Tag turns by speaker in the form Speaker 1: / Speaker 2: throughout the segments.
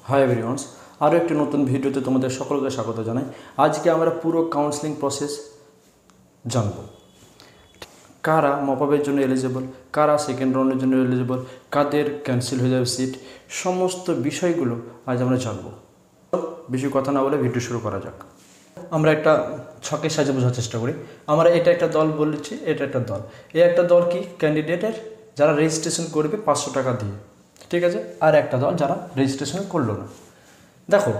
Speaker 1: High everyone's, আরও একটি নতুন ভিডিওতে তোমাদের সকলকে স্বাগত জানাই। আজকে আমরা পুরো কাউন্সেলিং প্রসেস জানব। কারা মপআপের জন্য এলিজিবল, কারা সেকেন্ড রাউন্ডের জন্য এলিজিবল, কাদের ক্যান্সেল হয়ে যাবে সিট, সমস্ত বিষয়গুলো আজ আমরা জানব। বেশি কথা না বলে ভিডিও শুরু করা যাক। আমরা একটা ছকের সাহায্যে বোঝার চেষ্টা করি। আমরা এটা একটা দল বলেছি, এটা একটা দল। এই একটা দল কি ক্যান্ডিডেটের যারা রেজিস্ট্রেশন করবে 500 টাকা দিয়ে, ঠিক আছে। আর একটা দল যারা রেজিস্ট্রেশন করলো না। দেখো,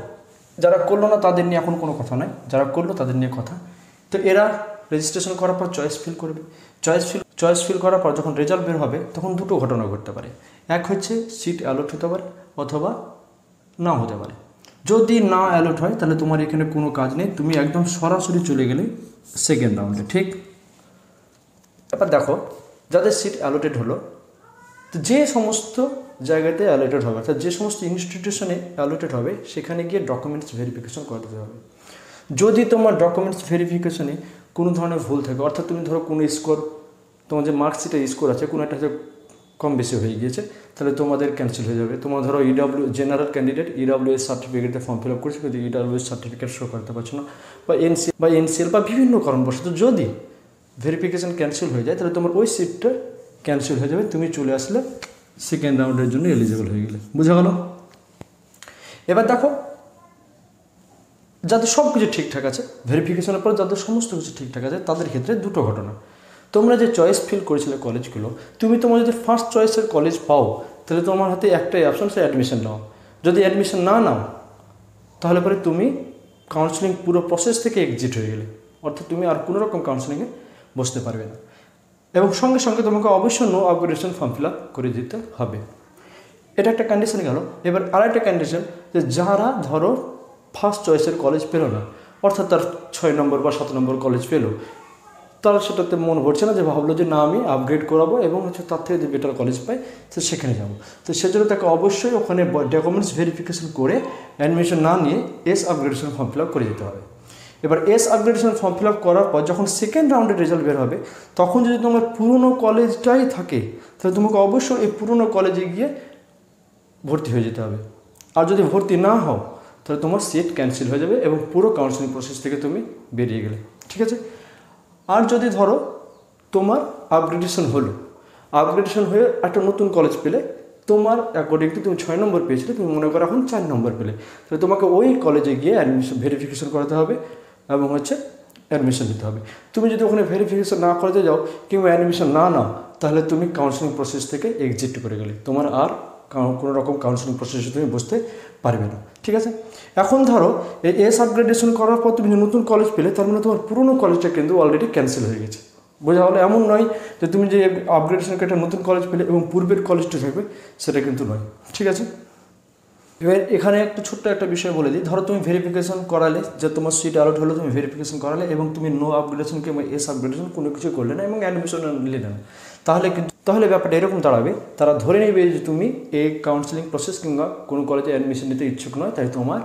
Speaker 1: যারা করলো না তাদের নিয়ে এখন কোনো কথা নয়, যারা করলো তাদের নিয়ে কথা। তো এরা রেজিস্ট্রেশন করার পর চয়েস ফিল করবে। চয়েস ফিল করার পর যখন রেজাল্ট বের হবে তখন দুটো ঘটনা ঘটতে পারে। এক হচ্ছে সিট অ্যালট হতে পারে অথবা না হতে পারে। যদি না অ্যালট হয় তাহলে তোমার এখানে কোনো কাজ নেই, তুমি একদম সরাসরি চলে গেলে সেকেন্ড রাউন্ডে, ঠিক। এবার দেখো, যাদের সিট অ্যালোটেড হলো, তো যে সমস্ত জায়গাতে অ্যালোটেড হবে, অর্থাৎ যে সমস্ত ইনস্টিটিউশনে অ্যালোটেড হবে সেখানে গিয়ে ডকুমেন্টস ভেরিফিকেশন করতে হবে। যদি তোমার ডকুমেন্টস ভেরিফিকেশনে কোনো ধরনের ভুল থাকে, অর্থাৎ তুমি ধরো কোনো স্কোর, তোমার যে মার্কশিটে স্কোর আছে কোনো একটা কম বেশি হয়ে গিয়েছে, তাহলে তোমাদের ক্যান্সেল হয়ে যাবে। তোমার ধরো জেনারেল ক্যান্ডিডেট EWS সার্টিফিকেটে ফর্ম ফিল আপ করেছে, কিন্তু EWS সার্টিফিকেট শো করতে পারছো না, বা এনসিএল বা বিভিন্ন কারণবশত যদি ভেরিফিকেশন ক্যান্সেল হয়ে যায় তাহলে তোমার ওই সিটটা ক্যান্সেল হয়ে যাবে, তুমি চলে আসলে সেকেন্ড রাউন্ডের জন্য এলিজিবল হয়ে গেলে। বুঝা গেল? এবার দেখো, যাদের সব কিছু ঠিকঠাক আছে, ভেরিফিকেশনের পর যাদের সমস্ত কিছু ঠিকঠাক আছে, তাদের ক্ষেত্রে দুটো ঘটনা। তোমরা যে চয়েস ফিল করেছিলে কলেজগুলো, তুমি তোমার যদি ফার্স্ট চয়েসের কলেজ পাও তাহলে তোমার হাতে একটাই অপশন, সে অ্যাডমিশন নাও। যদি অ্যাডমিশন না নাও তাহলে পরে তুমি কাউন্সেলিং পুরো প্রসেস থেকে এক্সিট হয়ে গেলে, অর্থাৎ তুমি আর কোনো রকম কাউন্সেলিংয়ে বসতে পারবে না। এবং সঙ্গে সঙ্গে তোমাকে অবশ্যই no upgradation form fill up করে দিতে হবে। এটা একটা কন্ডিশন গেল। এবার আরেকটা কন্ডিশন, যে যারা ধরো ফার্স্ট চয়েসের কলেজ পেলো না, অর্থাৎ তার 6 নম্বর বা 7 নম্বর কলেজ পেলো, তারা সেটাতে মন ভরছে না, যে ভাবলো যে না আমি আপগ্রেড করাবো এবং তার থেকে যদি বেটার কলেজ পাই তো সেখানে যাবো। তো সেজন্য তাকে অবশ্যই ওখানে ডকুমেন্টস ভেরিফিকেশন করে অ্যাডমিশন না নিয়ে আপগ্রেডেশন ফর্ম ফিল আপ করে দিতে হবে। এবার আপগ্রেডেশন ফর্ম ফিল আপ করার পর যখন সেকেন্ড রাউন্ডের রেজাল্ট বের হবে, তখন যদি তোমার পুরনো কলেজটাই থাকে তাহলে তোমাকে অবশ্যই এই পুরনো কলেজে গিয়ে ভর্তি হয়ে যেতে হবে। আর যদি ভর্তি না হও তাহলে তোমার সিট ক্যান্সেল হয়ে যাবে এবং পুরো কাউন্সেলিং প্রসেস থেকে তুমি বেরিয়ে গেলে, ঠিক আছে। আর যদি ধরো তোমার আপগ্রেডেশন হয়ে একটা নতুন কলেজ পেলে, তোমার অ্যাকর্ডিংলি তুমি 6 নম্বর পেয়েছিলে, তুমি মনে করো এখন 4 নম্বর পেলে, তাহলে তোমাকে ওই কলেজে গিয়ে অ্যাডমিশন ভেরিফিকেশন করাতে হবে এবং অ্যাডমিশন নিতে হবে। তুমি যদি ওখানে ভেরিফিকেশন না করতে যাও কিংবা অ্যাডমিশন না নাও তাহলে তুমি কাউন্সেলিং প্রসেস থেকে এক্সিট করে গেলে, তোমার আর কোনো রকম কাউন্সেলিং প্রসেসে তুমি বসতে পারবে না, ঠিক আছে। এখন ধরো এই আপগ্রেডেশন করার পর তুমি নতুন কলেজ পেলে, তার মানে তোমার পুরনো কলেজটা কিন্তু অলরেডি ক্যান্সেল হয়ে গেছে। বোঝা হলো? এমন নয় যে তুমি যে আপগ্রেডেশন একটা নতুন কলেজ পেলে এবং পূর্বের কলেজটা থাকবে, সেটা কিন্তু নয়, ঠিক আছে। এবার এখানে ছোট্ট একটা বিষয় বলে দিই। ধরো তুমি ভেরিফিকেশন করালে, যে তোমার সিট অ্যালট হলো, তুমি ভেরিফিকেশন করালে এবং তুমি নো আপগ্রেডেশন কিংবা আপগ্রেডেশন কোনো কিছু করলে না এবং অ্যাডমিশন নিলে না, তাহলে ব্যাপারটা এরকম দাঁড়াবে, তারা ধরে নেবে যে তুমি এই কাউন্সেলিং প্রসেস কিংবা কোনো কলেজে অ্যাডমিশন নিতে ইচ্ছুক নয়, তাই তোমার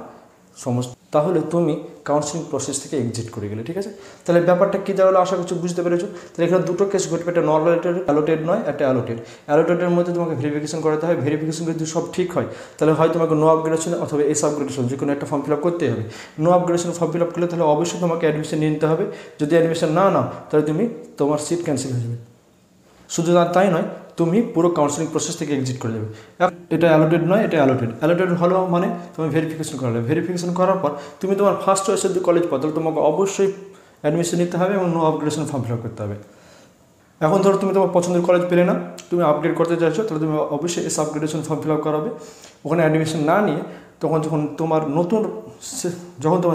Speaker 1: তাহলে তুমি কাউন্সেলিং প্রসেস থেকে এক্সিট করে গেলে, ঠিক আছে। তাহলে ব্যাপারটা কী দাঁড়ালো আশা করছি বুঝতে পেরেছো। তাহলে এখানে দুটো কেস ঘটবে, একটা নন অ্যালোটেড নয়, একটা অ্যালোটেডের মধ্যে তোমাকে ভেরিফিকেশন করাতে হয়। ভেরিফিকেশন যদি সব ঠিক হয় তাহলে হয় তোমাকে নো আপগ্রেডেশন অথবা আপগ্রেডেশন যে কোনো একটা ফর্ম ফিল আপ করতেই হবে। No upgradation form fill up করলে তাহলে অবশ্যই তোমাকে অ্যাডমিশন নিয়ে নিতে হবে। যদি অ্যাডমিশন না নাও তাহলে তোমার সিট ক্যান্সেল হয়ে যাবে। শুধু তাই নয়, তুমি পুরো কাউন্সেলিং প্রসেস থেকে এক্সিট করে দেবে। এটা অ্যালোটেড নয়, এটা অ্যালোটেড হলো মানে তুমি ভেরিফিকেশন করালে, ভেরিফিকেশন করার পর তুমি তোমার ফার্স্ট চয়েসের যে কলেজ পাও তাহলে তোমাকে অবশ্যই অ্যাডমিশন নিতে হবে এবং no upgradation form fill up করতে হবে। এখন ধরো তুমি তোমার পছন্দের কলেজ পেলে না, তুমি আপগ্রেড করতে চাইছো, তাহলে তুমি অবশ্যই আপগ্রেডেশন ফর্ম ফিল আপ করাবে। ওখানে অ্যাডমিশন না নিয়ে যখন তোমার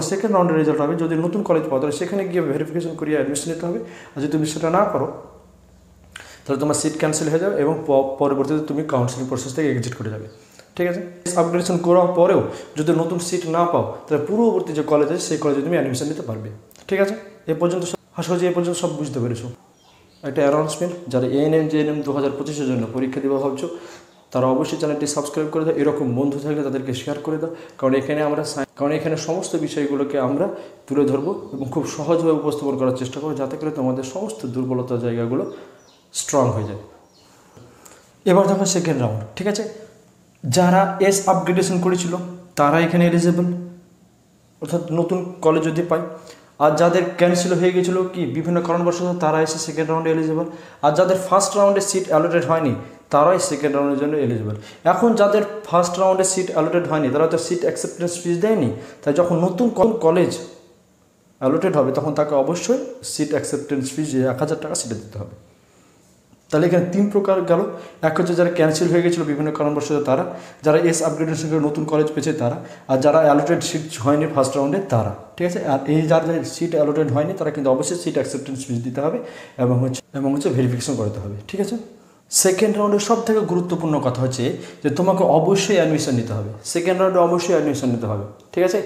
Speaker 1: সেকেন্ড রাউন্ডের রেজাল্ট হবে, যদি নতুন কলেজ পাও তাহলে সেখানে গিয়ে ভেরিফিকেশন করিয়ে অ্যাডমিশন নিতে হবে। আর যদি তুমি সেটা না করো তাহলে তোমার সিট ক্যান্সেল হয়ে যাবে এবং পরবর্তীতে তুমি কাউন্সেলিং প্রসেস থেকে এক্সিট করে যাবে, ঠিক আছে। আপগ্রেডেশন করার পরেও যদি নতুন সিট না পাও তাহলে পূর্ববর্তী যে কলেজ আছে সেই কলেজে তুমি অ্যাডমিশন নিতে পারবে, ঠিক আছে। এ পর্যন্ত সব বুঝতে পেরেছো। একটা অ্যানাউন্সমেন্ট, যারা ANM JNM 2025-এর জন্য পরীক্ষা দেওয়া ভাবছো তারা অবশ্যই চ্যানেলটি সাবস্ক্রাইব করে দাও। এরকম বন্ধু থাকলে তাদেরকে শেয়ার করে দাও, কারণ এখানে সমস্ত বিষয়গুলোকে আমরা তুলে ধরবো এবং খুব সহজভাবে উপস্থাপন করার চেষ্টা করবো, যাতে করে তোমাদের সমস্ত দুর্বলতা জায়গাগুলো স্ট্রং হয়ে যায়। এবার দেখো সেকেন্ড রাউন্ড, ঠিক আছে। যারা আপগ্রেডেশন করেছিল তারা এখানে এলিজেবল, অর্থাৎ নতুন কলেজ যদি পায়। আর যাদের ক্যান্সেল হয়ে গেছিলো কি বিভিন্ন কারণবশত, তারা এসে সেকেন্ড রাউন্ডে এলিজেবল। আর যাদের ফার্স্ট রাউন্ডে সিট অ্যালোটেড হয়নি তারাই সেকেন্ড রাউন্ডের জন্য এলিজেবল। এখন যাদের ফার্স্ট রাউন্ডে সিট অ্যালোটেড হয়নি তারা তো সিট অ্যাকসেপ্টেন্স ফিস দেয়নি, তাই যখন নতুন কলেজ অ্যালোটেড হবে তখন তাকে অবশ্যই সিট অ্যাকসেপ্টেন্স ফিস 1000 টাকা সিটে দিতে হবে। তাহলে এখানে 3 প্রকার গেল। এক হচ্ছে যারা ক্যান্সেল হয়ে গেছিলো বিভিন্ন কারণবশত তারা, যারা আপগ্রেডেশন করে নতুন কলেজ পেয়েছে তারা, আর যারা অ্যালোটেড সিট হয়নি ফার্স্ট রাউন্ডে তারা, ঠিক আছে। আর এই যারা সিট অ্যালোটেড হয়নি তারা কিন্তু অবশ্যই সিট অ্যাকসেপ্টেন্স ফিস দিতে হবে এবং হচ্ছে ভেরিফিকেশন করতে হবে, ঠিক আছে। সেকেন্ড রাউন্ডের সব থেকে গুরুত্বপূর্ণ কথা হচ্ছে যে তোমাকে অবশ্যই অ্যাডমিশন নিতে হবে। সেকেন্ড রাউন্ডে অবশ্যই অ্যাডমিশন নিতে হবে, ঠিক আছে।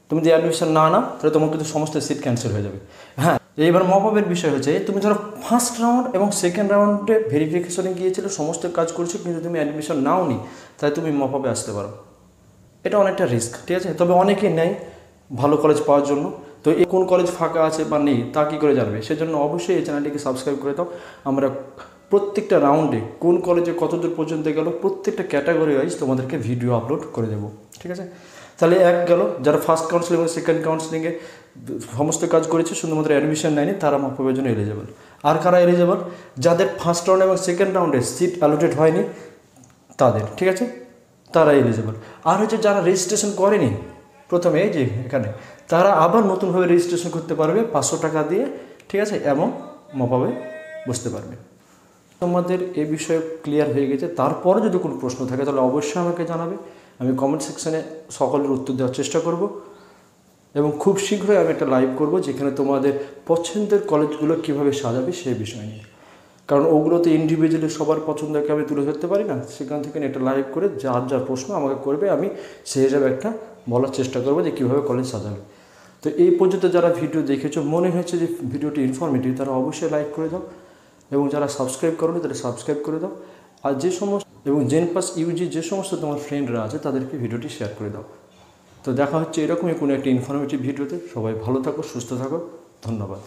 Speaker 1: তুমি যদি অ্যাডমিশন না নাও তাহলে তোমার কিন্তু সমস্ত সিট ক্যান্সেল হয়ে যাবে। হ্যাঁ, এইবার মপআপের বিষয় হচ্ছে তুমি ধরো ফার্স্ট রাউন্ড এবং সেকেন্ড রাউন্ডে ভেরিফিকেশনে গিয়েছিল, সমস্ত কাজ করেছো, কিন্তু তুমি অ্যাডমিশন নাও নি, তাই তুমি মপআপে আসতে পারো। এটা অনেকটা রিস্ক, ঠিক আছে। তবে অনেকেই নেয় ভালো কলেজ পাওয়ার জন্য। তো এই কোন কলেজ ফাঁকা আছে বা নেই তা কী করে জানবে, সেজন্য অবশ্যই এই চ্যানেলটিকে সাবস্ক্রাইব করে দাও। আমরা প্রত্যেকটা রাউন্ডে কোন কলেজে কতদূর পর্যন্ত গেল প্রত্যেকটা ক্যাটাগরি ওয়াইজ তোমাদেরকে ভিডিও আপলোড করে দেবো, ঠিক আছে। তাহলে এক গেল যারা ফার্স্ট কাউন্সিলিং এবং সেকেন্ড কাউন্সিলিংয়ে সমস্ত কাজ করেছে শুধুমাত্র অ্যাডমিশন নেয়নি তারা মপআপের জন্য এলিজেবল। আর কারা এলিজেবল, যাদের ফার্স্ট রাউন্ড এবং সেকেন্ড রাউন্ডে সিট অ্যালোটেড হয়নি তাদের, ঠিক আছে, তারা এলিজেবল। আর হচ্ছে যারা রেজিস্ট্রেশন করেনি প্রথমে, এই যে এখানে, তারা আবার নতুনভাবে রেজিস্ট্রেশন করতে পারবে 500 টাকা দিয়ে, ঠিক আছে, এবং মপআপে বসতে পারবে। তোমাদের এ বিষয়ে ক্লিয়ার হয়ে গেছে। তারপরে যদি কোনো প্রশ্ন থাকে তাহলে অবশ্যই আমাকে জানাবে, আমি কমেন্ট সেকশানে সকলের উত্তর দেওয়ার চেষ্টা করব। এবং খুব শীঘ্রই আমি একটা লাইভ করব যেখানে তোমাদের পছন্দের কলেজগুলো কীভাবে সাজাবে সেই বিষয় নিয়ে, কারণ ওগুলোতে ইন্ডিভিজুয়ালি সবার পছন্দকে আমি তুলে ধরতে পারি না। সেখান থেকে একটা লাইভ করে যার যার প্রশ্ন আমাকে করবে, আমি সেই হিসাবে একটা বলার চেষ্টা করবো যে কীভাবে কলেজ সাজাবে। তো এই পর্যন্ত যারা ভিডিও দেখেছো, মনে হয়েছে যে ভিডিওটি ইনফরমেটিভ, তারা অবশ্যই লাইক করে দাও, এবং যারা সাবস্ক্রাইব করোনি তারা সাবস্ক্রাইব করে দাও। আর যে সমস্ত এবং জেনপাস ইউজি যে সমস্ত তোমার ফ্রেন্ডরা আছে তাদেরকে ভিডিওটি শেয়ার করে দাও। তো দেখা হচ্ছে এরকমই কোনো একটা ইনফরমেটিভ ভিডিওতে। সবাই ভালো থাকো, সুস্থ থাকো, ধন্যবাদ।